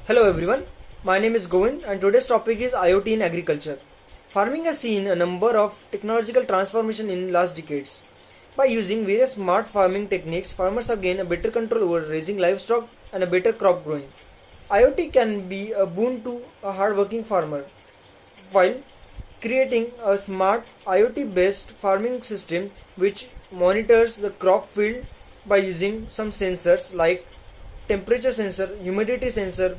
Hello everyone, my name is Govind and today's topic is IoT in agriculture. Farming has seen a number of technological transformation in last decades. By using various smart farming techniques, farmers have gained a better control over raising livestock and a better crop growing. IoT can be a boon to a hard-working farmer, while creating a smart IoT-based farming system which monitors the crop field by using some sensors like temperature sensor, humidity sensor,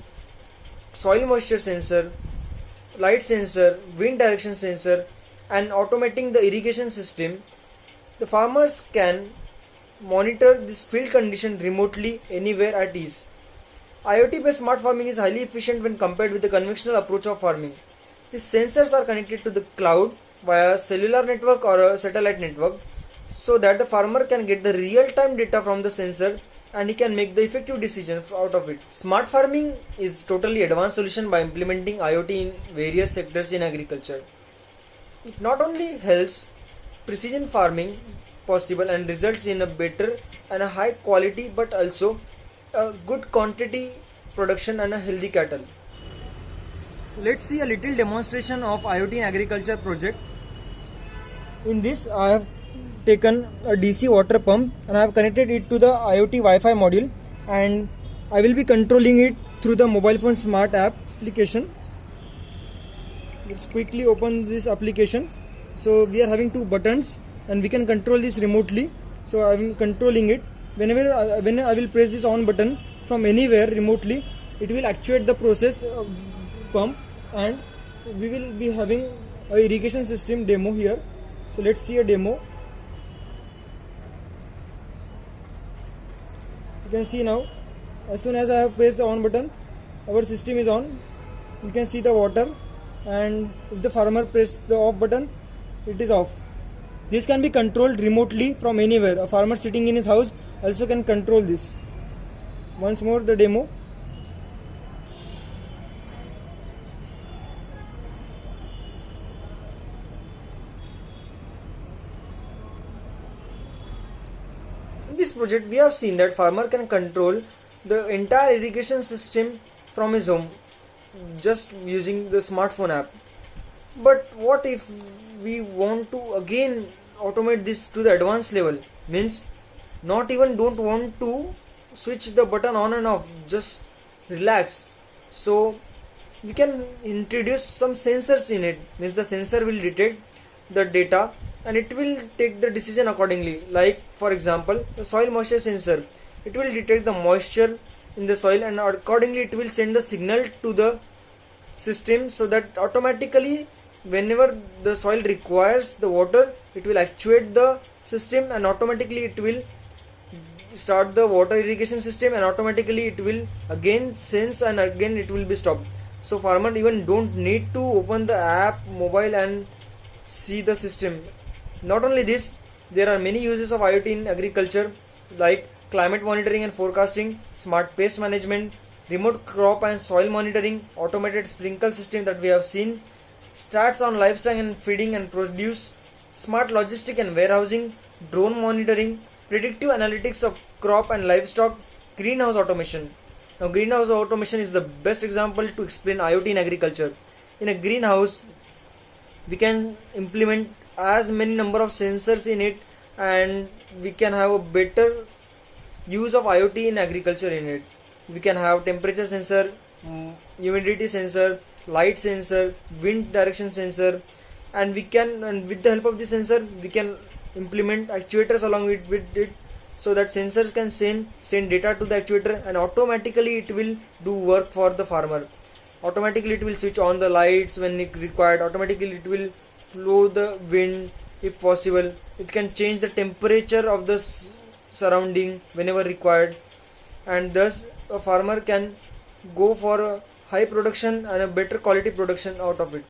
soil moisture sensor, light sensor, wind direction sensor, and automating the irrigation system. The farmers can monitor this field condition remotely anywhere at ease. IoT based smart farming is highly efficient when compared with the conventional approach of farming. These sensors are connected to the cloud via cellular network or a satellite network so that the farmer can get the real time data from the sensor and he can make the effective decision out of it. Smart farming is totally advanced solution by implementing IoT in various sectors in agriculture. It not only helps precision farming possible and results in a better and a high quality but also a good quantity production and a healthy cattle. So let's see a little demonstration of IoT in agriculture project. In this I have taken a DC water pump and I have connected it to the IoT Wi-Fi module and I will be controlling it through the mobile phone smart app application. Let's quickly open this application. So we are having two buttons and we can control this remotely. So I am controlling it. When I will press this on button from anywhere remotely, it will actuate the process pump and we will be having a irrigation system demo here. So let's see a demo. You can see now, as soon as I have pressed the on button, our system is on. You can see the water, and if the farmer press the off button, it is off. This can be controlled remotely from anywhere. A farmer sitting in his house also can control this. Once more the demo. In this project we have seen that farmer can control the entire irrigation system from his home just using the smartphone app. But what if we want to again automate this to the advanced level? Means not even don't want to switch the button on and off, just relax. So we can introduce some sensors in it. Means the sensor will detect the data and it will take the decision accordingly. Like for example the soil moisture sensor, it will detect the moisture in the soil and accordingly it will send the signal to the system so that automatically whenever the soil requires the water, it will actuate the system and automatically it will start the water irrigation system and automatically it will again sense and again it will be stopped. So farmer even don't need to open the app mobile and see the system. Not only this, there are many uses of IoT in agriculture like climate monitoring and forecasting, smart pest management, remote crop and soil monitoring, automated sprinkle system that we have seen, stats on livestock and feeding and produce, smart logistic and warehousing, drone monitoring, predictive analytics of crop and livestock, greenhouse automation. Now greenhouse automation is the best example to explain IoT in agriculture. In a greenhouse we can implement as many number of sensors in it and we can have a better use of IoT in agriculture in it. We can have temperature sensor, humidity sensor, light sensor, wind direction sensor, and with the help of the sensor we can implement actuators along with it so that sensors can send data to the actuator and automatically it will do work for the farmer. Automatically it will switch on the lights when it required, automatically it will flow the wind if possible, it can change the temperature of the surrounding whenever required, and thus a farmer can go for a high production and a better quality production out of it.